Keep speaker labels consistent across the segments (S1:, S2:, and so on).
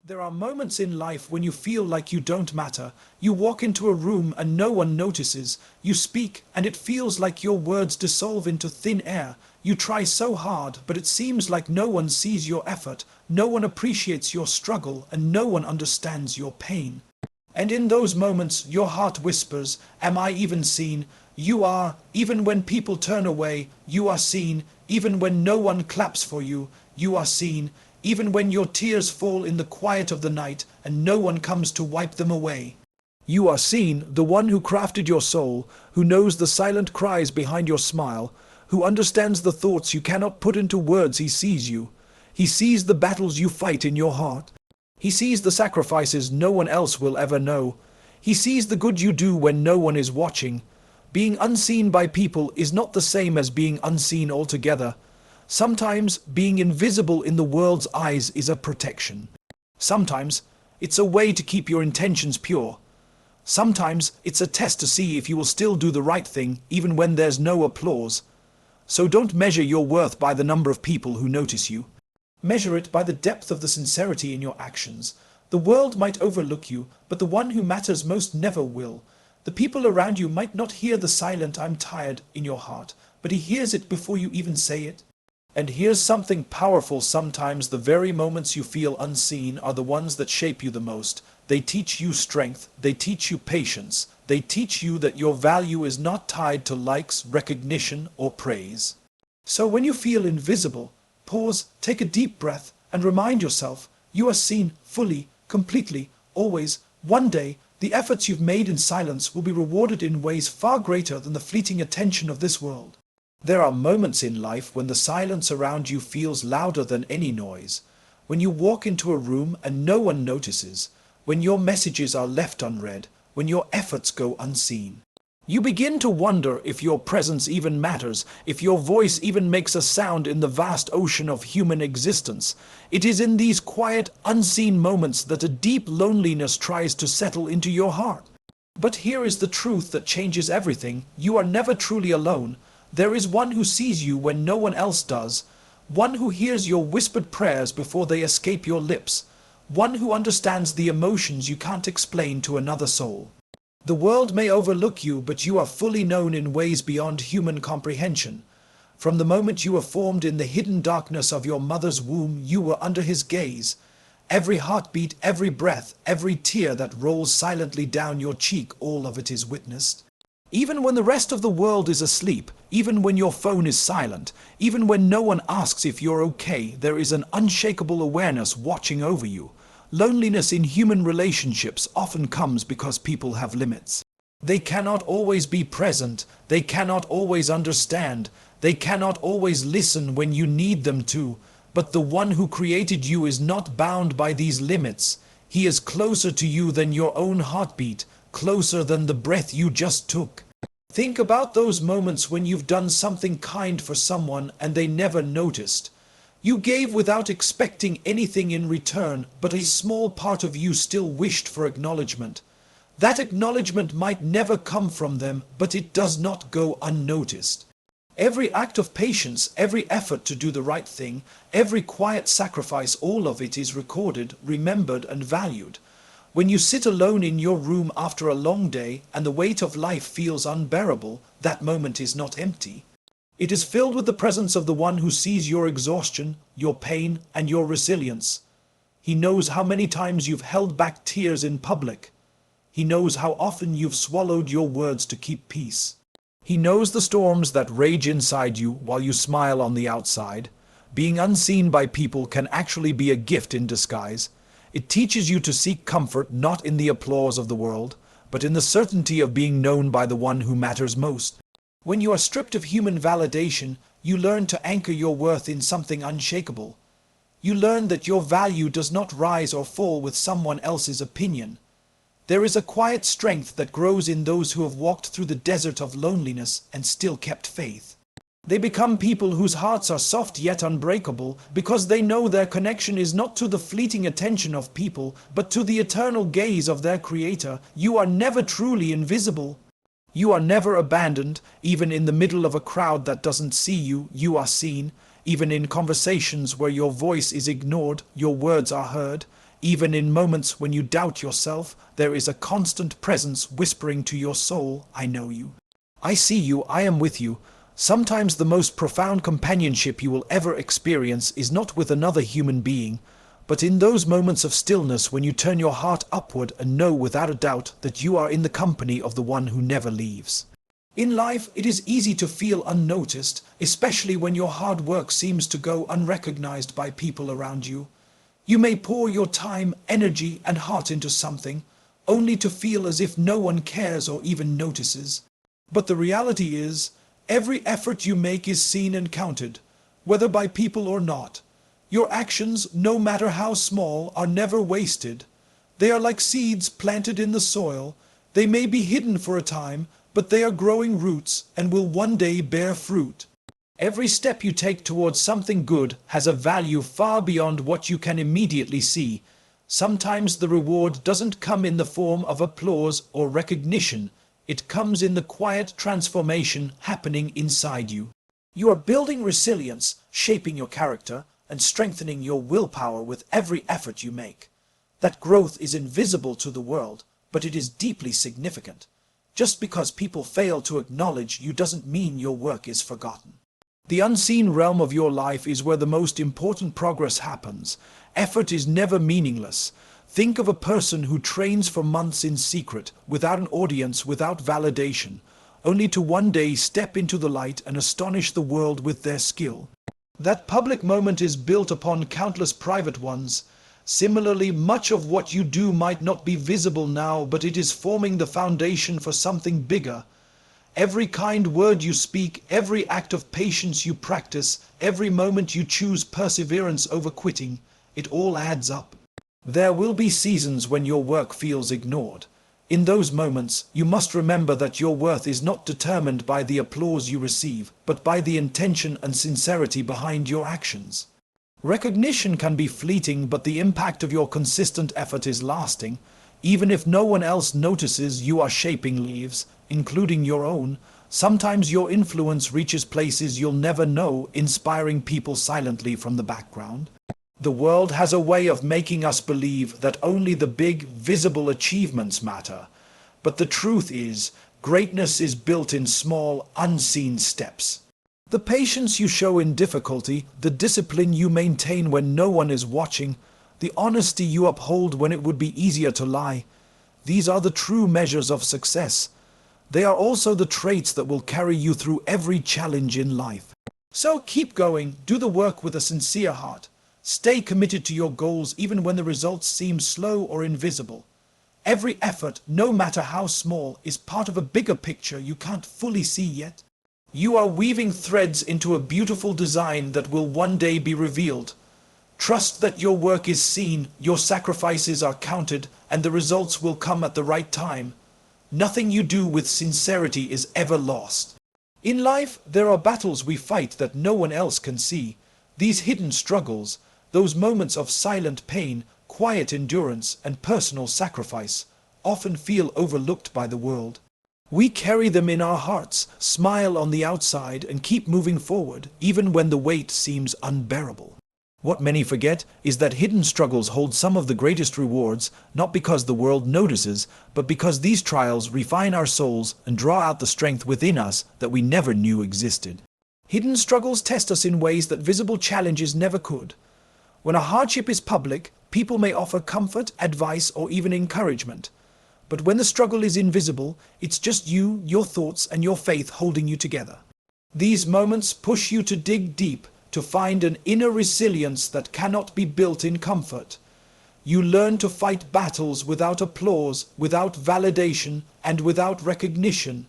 S1: There are moments in life when you feel like you don't matter. You walk into a room and no one notices. You speak and it feels like your words dissolve into thin air. You try so hard, but it seems like no one sees your effort, no one appreciates your struggle, and no one understands your pain. And in those moments, your heart whispers, "Am I even seen?" You are, even when people turn away, you are seen. Even when no one claps for you, you are seen. Even when your tears fall in the quiet of the night and no one comes to wipe them away. You are seen, the one who crafted your soul, who knows the silent cries behind your smile, who understands the thoughts you cannot put into words. He sees you. He sees the battles you fight in your heart. He sees the sacrifices no one else will ever know. He sees the good you do when no one is watching. Being unseen by people is not the same as being unseen altogether. Sometimes being invisible in the world's eyes is a protection. Sometimes it's a way to keep your intentions pure. Sometimes it's a test to see if you will still do the right thing even when there's no applause. So don't measure your worth by the number of people who notice you. Measure it by the depth of the sincerity in your actions. The world might overlook you, but the one who matters most never will. The people around you might not hear the silent "I'm tired" in your heart, but he hears it before you even say it. And here's something powerful: sometimes the very moments you feel unseen are the ones that shape you the most. They teach you strength, they teach you patience, they teach you that your value is not tied to likes, recognition, or praise. So when you feel invisible, pause, take a deep breath, and remind yourself you are seen fully, completely, always. One day, the efforts you've made in silence will be rewarded in ways far greater than the fleeting attention of this world. There are moments in life when the silence around you feels louder than any noise. When you walk into a room and no one notices. When your messages are left unread. When your efforts go unseen. You begin to wonder if your presence even matters, if your voice even makes a sound in the vast ocean of human existence. It is in these quiet, unseen moments that a deep loneliness tries to settle into your heart. But here is the truth that changes everything. You are never truly alone. There is one who sees you when no one else does, one who hears your whispered prayers before they escape your lips, one who understands the emotions you can't explain to another soul. The world may overlook you, but you are fully known in ways beyond human comprehension. From the moment you were formed in the hidden darkness of your mother's womb, you were under his gaze. Every heartbeat, every breath, every tear that rolls silently down your cheek, all of it is witnessed. Even when the rest of the world is asleep, even when your phone is silent, even when no one asks if you're okay, there is an unshakable awareness watching over you. Loneliness in human relationships often comes because people have limits. They cannot always be present, they cannot always understand, they cannot always listen when you need them to. But the one who created you is not bound by these limits. He is closer to you than your own heartbeat, closer than the breath you just took. Think about those moments when you've done something kind for someone and they never noticed. You gave without expecting anything in return, but a small part of you still wished for acknowledgement. That acknowledgement might never come from them, but it does not go unnoticed. Every act of patience, every effort to do the right thing, every quiet sacrifice, all of it is recorded, remembered, and valued. When you sit alone in your room after a long day and the weight of life feels unbearable, that moment is not empty. It is filled with the presence of the one who sees your exhaustion, your pain, and your resilience. He knows how many times you've held back tears in public. He knows how often you've swallowed your words to keep peace. He knows the storms that rage inside you while you smile on the outside. Being unseen by people can actually be a gift in disguise. It teaches you to seek comfort not in the applause of the world, but in the certainty of being known by the one who matters most. When you are stripped of human validation, you learn to anchor your worth in something unshakable. You learn that your value does not rise or fall with someone else's opinion. There is a quiet strength that grows in those who have walked through the desert of loneliness and still kept faith. They become people whose hearts are soft yet unbreakable because they know their connection is not to the fleeting attention of people, but to the eternal gaze of their Creator. You are never truly invisible. You are never abandoned. Even in the middle of a crowd that doesn't see you, you are seen. Even in conversations where your voice is ignored, your words are heard. Even in moments when you doubt yourself, there is a constant presence whispering to your soul, I know you. I see you, I am with you. Sometimes the most profound companionship you will ever experience is not with another human being, but in those moments of stillness when you turn your heart upward and know without a doubt that you are in the company of the one who never leaves. In life, it is easy to feel unnoticed, especially when your hard work seems to go unrecognized by people around you. You may pour your time, energy, and heart into something, only to feel as if no one cares or even notices. But the reality is, every effort you make is seen and counted, whether by people or not. Your actions, no matter how small, are never wasted. They are like seeds planted in the soil. They may be hidden for a time, but they are growing roots and will one day bear fruit. Every step you take towards something good has a value far beyond what you can immediately see. Sometimes the reward doesn't come in the form of applause or recognition. It comes in the quiet transformation happening inside you. You are building resilience, shaping your character, and strengthening your willpower with every effort you make. That growth is invisible to the world, but it is deeply significant. Just because people fail to acknowledge you doesn't mean your work is forgotten. The unseen realm of your life is where the most important progress happens. Effort is never meaningless. Think of a person who trains for months in secret, without an audience, without validation, only to one day step into the light and astonish the world with their skill. That public moment is built upon countless private ones. Similarly, much of what you do might not be visible now, but it is forming the foundation for something bigger. Every kind word you speak, every act of patience you practice, every moment you choose perseverance over quitting, it all adds up. There will be seasons when your work feels ignored. In those moments, you must remember that your worth is not determined by the applause you receive, but by the intention and sincerity behind your actions. Recognition can be fleeting, but the impact of your consistent effort is lasting. Even if no one else notices, you are shaping lives, including your own. Sometimes your influence reaches places you'll never know, inspiring people silently from the background. The world has a way of making us believe that only the big, visible achievements matter. But the truth is, greatness is built in small, unseen steps. The patience you show in difficulty, the discipline you maintain when no one is watching, the honesty you uphold when it would be easier to lie, these are the true measures of success. They are also the traits that will carry you through every challenge in life. So keep going, do the work with a sincere heart. Stay committed to your goals even when the results seem slow or invisible. Every effort, no matter how small, is part of a bigger picture you can't fully see yet. You are weaving threads into a beautiful design that will one day be revealed. Trust that your work is seen, your sacrifices are counted, and the results will come at the right time. Nothing you do with sincerity is ever lost. In life, there are battles we fight that no one else can see. These hidden struggles, those moments of silent pain, quiet endurance, and personal sacrifice, often feel overlooked by the world. We carry them in our hearts, smile on the outside, and keep moving forward, even when the weight seems unbearable. What many forget is that hidden struggles hold some of the greatest rewards, not because the world notices, but because these trials refine our souls and draw out the strength within us that we never knew existed. Hidden struggles test us in ways that visible challenges never could. When a hardship is public, people may offer comfort, advice, or even encouragement. But when the struggle is invisible, it's just you, your thoughts, and your faith holding you together. These moments push you to dig deep, to find an inner resilience that cannot be built in comfort. You learn to fight battles without applause, without validation, and without recognition.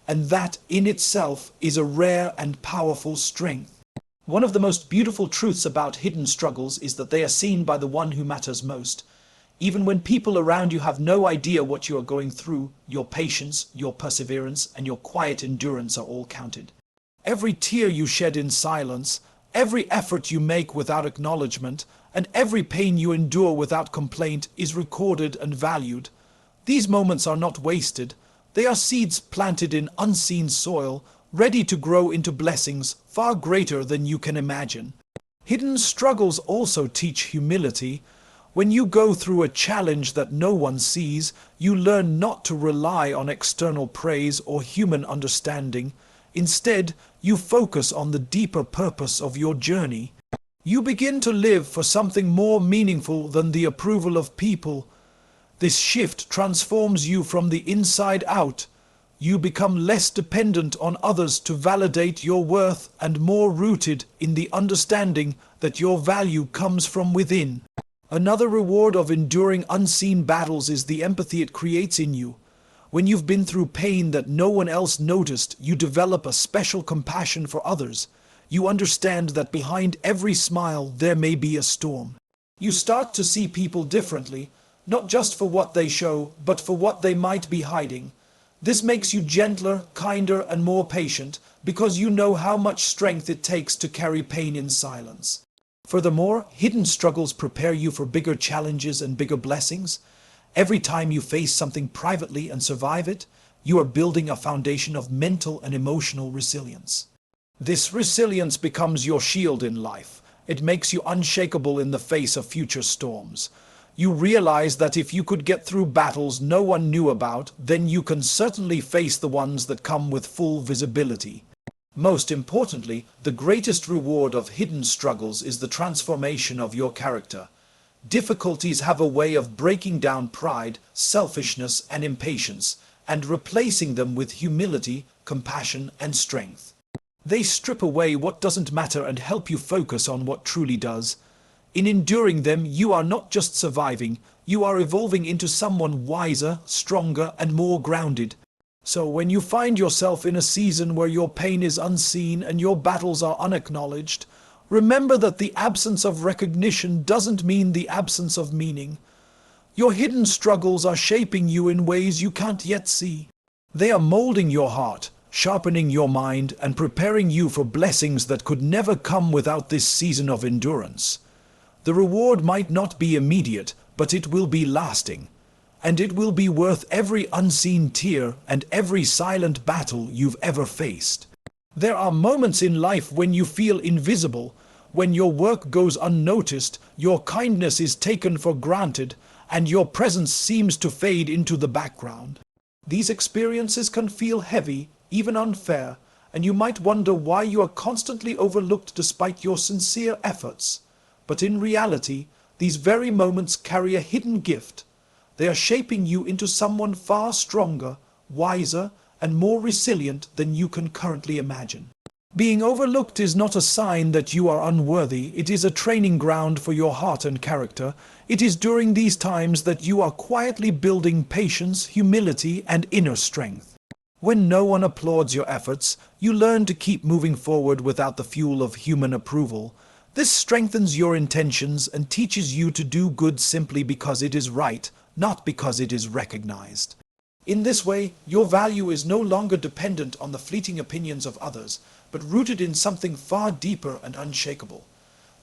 S1: And that in itself is a rare and powerful strength. One of the most beautiful truths about hidden struggles is that they are seen by the one who matters most. Even when people around you have no idea what you are going through, your patience, your perseverance, and your quiet endurance are all counted. Every tear you shed in silence, every effort you make without acknowledgement, and every pain you endure without complaint is recorded and valued. These moments are not wasted. They are seeds planted in unseen soil, ready to grow into blessings far greater than you can imagine. Hidden struggles also teach humility. When you go through a challenge that no one sees, you learn not to rely on external praise or human understanding. Instead, you focus on the deeper purpose of your journey. You begin to live for something more meaningful than the approval of people. This shift transforms you from the inside out. You become less dependent on others to validate your worth and more rooted in the understanding that your value comes from within. Another reward of enduring unseen battles is the empathy it creates in you. When you've been through pain that no one else noticed, you develop a special compassion for others. You understand that behind every smile there may be a storm. You start to see people differently, not just for what they show, but for what they might be hiding. This makes you gentler, kinder, and more patient, because you know how much strength it takes to carry pain in silence. Furthermore, hidden struggles prepare you for bigger challenges and bigger blessings. Every time you face something privately and survive it, you are building a foundation of mental and emotional resilience. This resilience becomes your shield in life. It makes you unshakable in the face of future storms. You realize that if you could get through battles no one knew about, then you can certainly face the ones that come with full visibility. Most importantly, the greatest reward of hidden struggles is the transformation of your character. Difficulties have a way of breaking down pride, selfishness, and impatience, and replacing them with humility, compassion, and strength. They strip away what doesn't matter and help you focus on what truly does. In enduring them, you are not just surviving, you are evolving into someone wiser, stronger, and more grounded. So when you find yourself in a season where your pain is unseen and your battles are unacknowledged, remember that the absence of recognition doesn't mean the absence of meaning. Your hidden struggles are shaping you in ways you can't yet see. They are molding your heart, sharpening your mind, and preparing you for blessings that could never come without this season of endurance. The reward might not be immediate, but it will be lasting. And it will be worth every unseen tear and every silent battle you've ever faced. There are moments in life when you feel invisible, when your work goes unnoticed, your kindness is taken for granted, and your presence seems to fade into the background. These experiences can feel heavy, even unfair, and you might wonder why you are constantly overlooked despite your sincere efforts. But in reality, these very moments carry a hidden gift. They are shaping you into someone far stronger, wiser, and more resilient than you can currently imagine. Being overlooked is not a sign that you are unworthy. It is a training ground for your heart and character. It is during these times that you are quietly building patience, humility, and inner strength. When no one applauds your efforts, you learn to keep moving forward without the fuel of human approval. This strengthens your intentions and teaches you to do good simply because it is right, not because it is recognized. In this way, your value is no longer dependent on the fleeting opinions of others, but rooted in something far deeper and unshakable.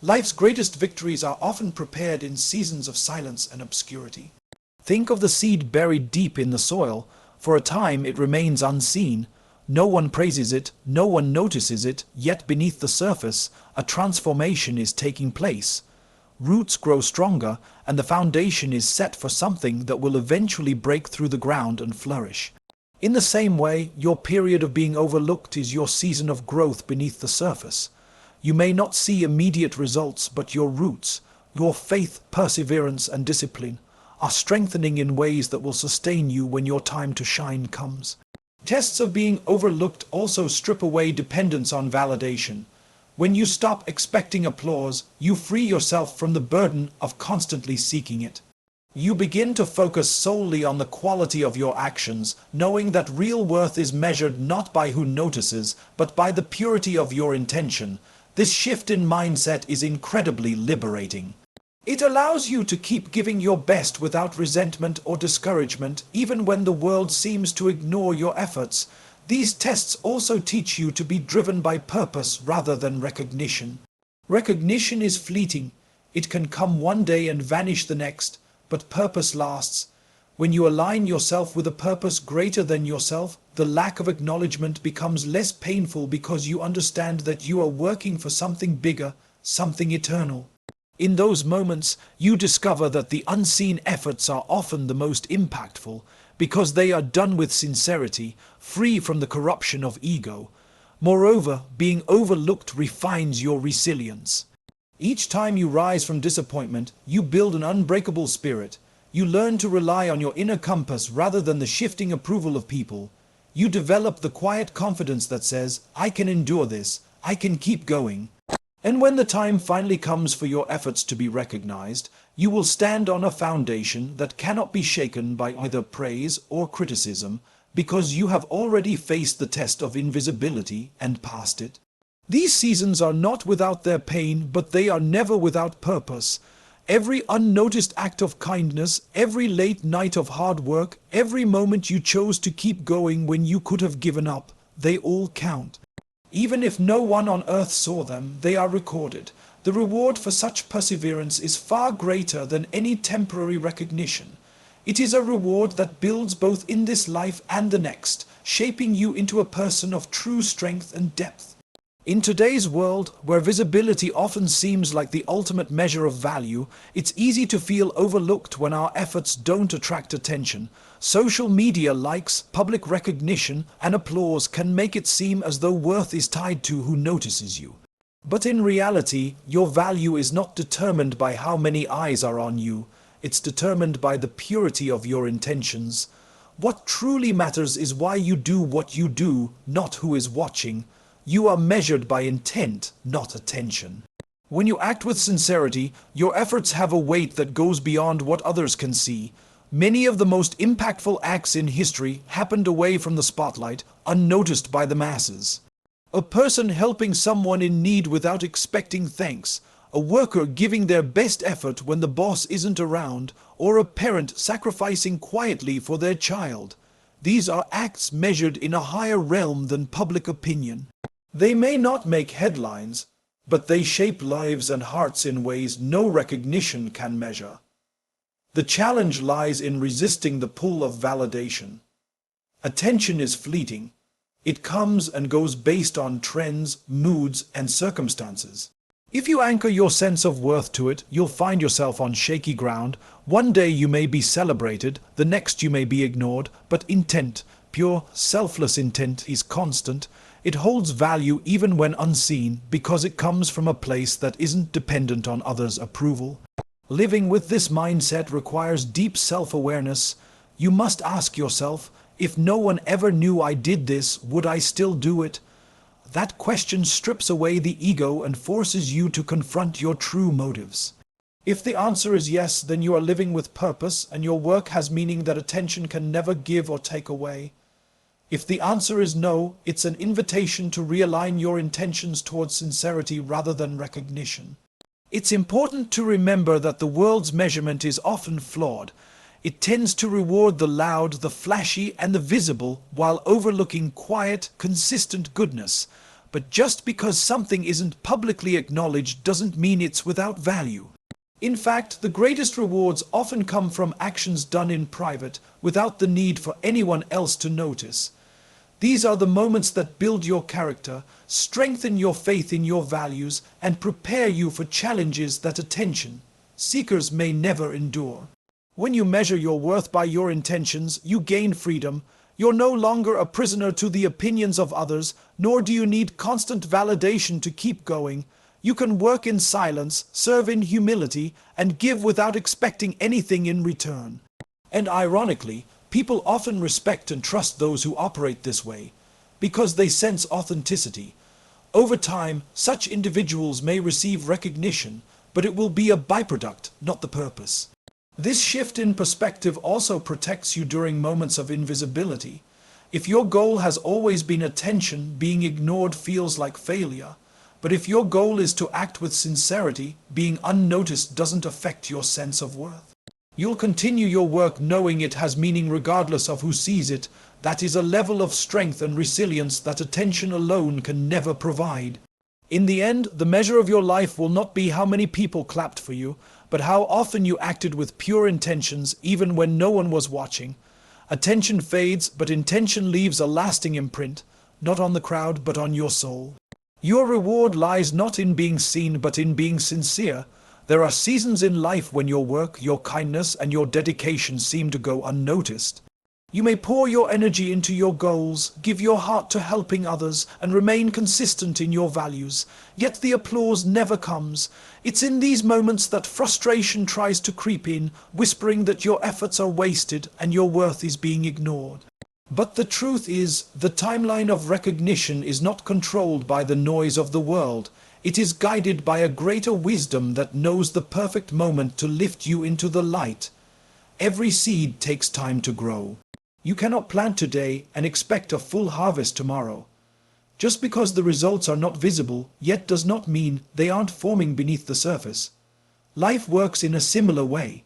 S1: Life's greatest victories are often prepared in seasons of silence and obscurity. Think of the seed buried deep in the soil. For a time it remains unseen. No one praises it, no one notices it, yet beneath the surface, a transformation is taking place. Roots grow stronger, and the foundation is set for something that will eventually break through the ground and flourish. In the same way, your period of being overlooked is your season of growth beneath the surface. You may not see immediate results, but your roots, your faith, perseverance, and discipline, are strengthening in ways that will sustain you when your time to shine comes. Tests of being overlooked also strip away dependence on validation. When you stop expecting applause, you free yourself from the burden of constantly seeking it. You begin to focus solely on the quality of your actions, knowing that real worth is measured not by who notices, but by the purity of your intention. This shift in mindset is incredibly liberating. It allows you to keep giving your best without resentment or discouragement, even when the world seems to ignore your efforts. These tests also teach you to be driven by purpose rather than recognition. Recognition is fleeting. It can come one day and vanish the next, but purpose lasts. When you align yourself with a purpose greater than yourself, the lack of acknowledgement becomes less painful because you understand that you are working for something bigger, something eternal. In those moments, you discover that the unseen efforts are often the most impactful because they are done with sincerity, free from the corruption of ego. Moreover, being overlooked refines your resilience. Each time you rise from disappointment, you build an unbreakable spirit. You learn to rely on your inner compass rather than the shifting approval of people. You develop the quiet confidence that says, I can endure this, I can keep going. And when the time finally comes for your efforts to be recognized, you will stand on a foundation that cannot be shaken by either praise or criticism, because you have already faced the test of invisibility and passed it. These seasons are not without their pain, but they are never without purpose. Every unnoticed act of kindness, every late night of hard work, every moment you chose to keep going when you could have given up, they all count. Even if no one on earth saw them, they are recorded. The reward for such perseverance is far greater than any temporary recognition. It is a reward that builds both in this life and the next, shaping you into a person of true strength and depth. In today's world, where visibility often seems like the ultimate measure of value, it's easy to feel overlooked when our efforts don't attract attention. Social media likes, public recognition, and applause can make it seem as though worth is tied to who notices you. But in reality, your value is not determined by how many eyes are on you. It's determined by the purity of your intentions. What truly matters is why you do what you do, not who is watching. You are measured by intent, not attention. When you act with sincerity, your efforts have a weight that goes beyond what others can see. Many of the most impactful acts in history happened away from the spotlight, unnoticed by the masses. A person helping someone in need without expecting thanks, a worker giving their best effort when the boss isn't around, or a parent sacrificing quietly for their child. These are acts measured in a higher realm than public opinion. They may not make headlines, but they shape lives and hearts in ways no recognition can measure. The challenge lies in resisting the pull of validation. Attention is fleeting. It comes and goes based on trends, moods, and circumstances. If you anchor your sense of worth to it, you'll find yourself on shaky ground. One day you may be celebrated, the next you may be ignored, but intent, pure, selfless intent, is constant. It holds value even when unseen because it comes from a place that isn't dependent on others' approval. Living with this mindset requires deep self-awareness. You must ask yourself, if no one ever knew I did this, would I still do it? That question strips away the ego and forces you to confront your true motives. If the answer is yes, then you are living with purpose and your work has meaning that attention can never give or take away. If the answer is no, it's an invitation to realign your intentions towards sincerity rather than recognition. It's important to remember that the world's measurement is often flawed. It tends to reward the loud, the flashy, and the visible, while overlooking quiet, consistent goodness. But just because something isn't publicly acknowledged doesn't mean it's without value. In fact, the greatest rewards often come from actions done in private, without the need for anyone else to notice. These are the moments that build your character, strengthen your faith in your values, and prepare you for challenges that attention seekers may never endure. When you measure your worth by your intentions, you gain freedom. You're no longer a prisoner to the opinions of others, nor do you need constant validation to keep going. You can work in silence, serve in humility, and give without expecting anything in return. And ironically, people often respect and trust those who operate this way, because they sense authenticity. Over time, such individuals may receive recognition, but it will be a byproduct, not the purpose. This shift in perspective also protects you during moments of invisibility. If your goal has always been attention, being ignored feels like failure. But if your goal is to act with sincerity, being unnoticed doesn't affect your sense of worth. You'll continue your work knowing it has meaning regardless of who sees it. That is a level of strength and resilience that attention alone can never provide. In the end, the measure of your life will not be how many people clapped for you, but how often you acted with pure intentions even when no one was watching. Attention fades, but intention leaves a lasting imprint, not on the crowd but on your soul. Your reward lies not in being seen but in being sincere. There are seasons in life when your work, your kindness, and your dedication seem to go unnoticed. You may pour your energy into your goals, give your heart to helping others, and remain consistent in your values, yet the applause never comes. It's in these moments that frustration tries to creep in, whispering that your efforts are wasted and your worth is being ignored. But the truth is, the timeline of recognition is not controlled by the noise of the world. It is guided by a greater wisdom that knows the perfect moment to lift you into the light. Every seed takes time to grow. You cannot plant today and expect a full harvest tomorrow. Just because the results are not visible yet does not mean they aren't forming beneath the surface. Life works in a similar way.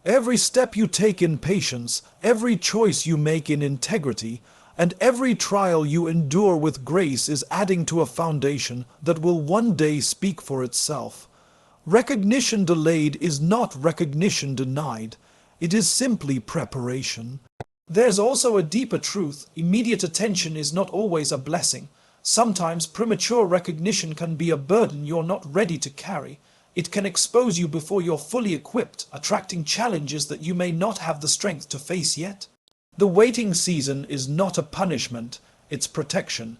S1: Every step you take in patience, every choice you make in integrity, and every trial you endure with grace is adding to a foundation that will one day speak for itself. Recognition delayed is not recognition denied. It is simply preparation. There's also a deeper truth. Immediate attention is not always a blessing. Sometimes premature recognition can be a burden you're not ready to carry. It can expose you before you're fully equipped, attracting challenges that you may not have the strength to face yet. The waiting season is not a punishment, it's protection.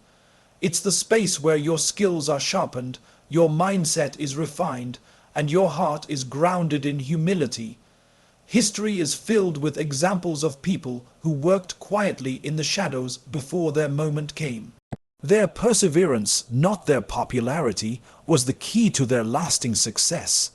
S1: It's the space where your skills are sharpened, your mindset is refined, and your heart is grounded in humility. History is filled with examples of people who worked quietly in the shadows before their moment came. Their perseverance, not their popularity, was the key to their lasting success.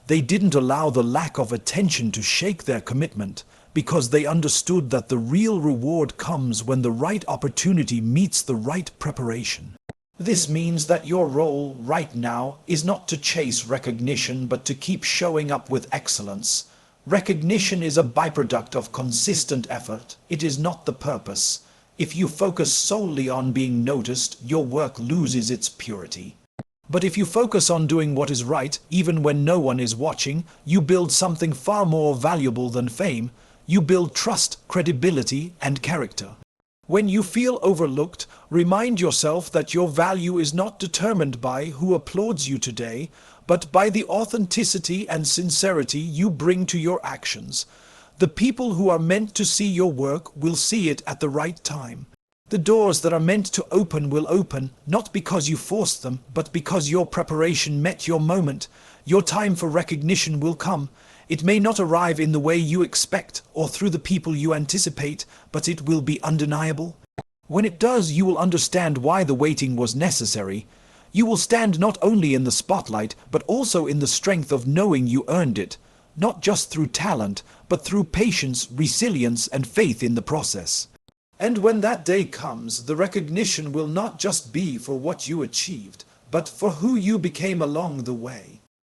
S1: They didn't allow the lack of attention to shake their commitment, because they understood that the real reward comes when the right opportunity meets the right preparation. This means that your role right now is not to chase recognition, but to keep showing up with excellence. Recognition is a byproduct of consistent effort. It is not the purpose. If you focus solely on being noticed, your work loses its purity. But if you focus on doing what is right, even when no one is watching, you build something far more valuable than fame. You build trust, credibility, and character. When you feel overlooked, remind yourself that your value is not determined by who applauds you today, but by the authenticity and sincerity you bring to your actions. The people who are meant to see your work will see it at the right time. The doors that are meant to open will open, not because you forced them, but because your preparation met your moment. Your time for recognition will come. It may not arrive in the way you expect or through the people you anticipate, but it will be undeniable. When it does, you will understand why the waiting was necessary. You will stand not only in the spotlight, but also in the strength of knowing you earned it, not just through talent, but through patience, resilience, and faith in the process. And when that day comes, the recognition will not just be for what you achieved, but for who you became along the way.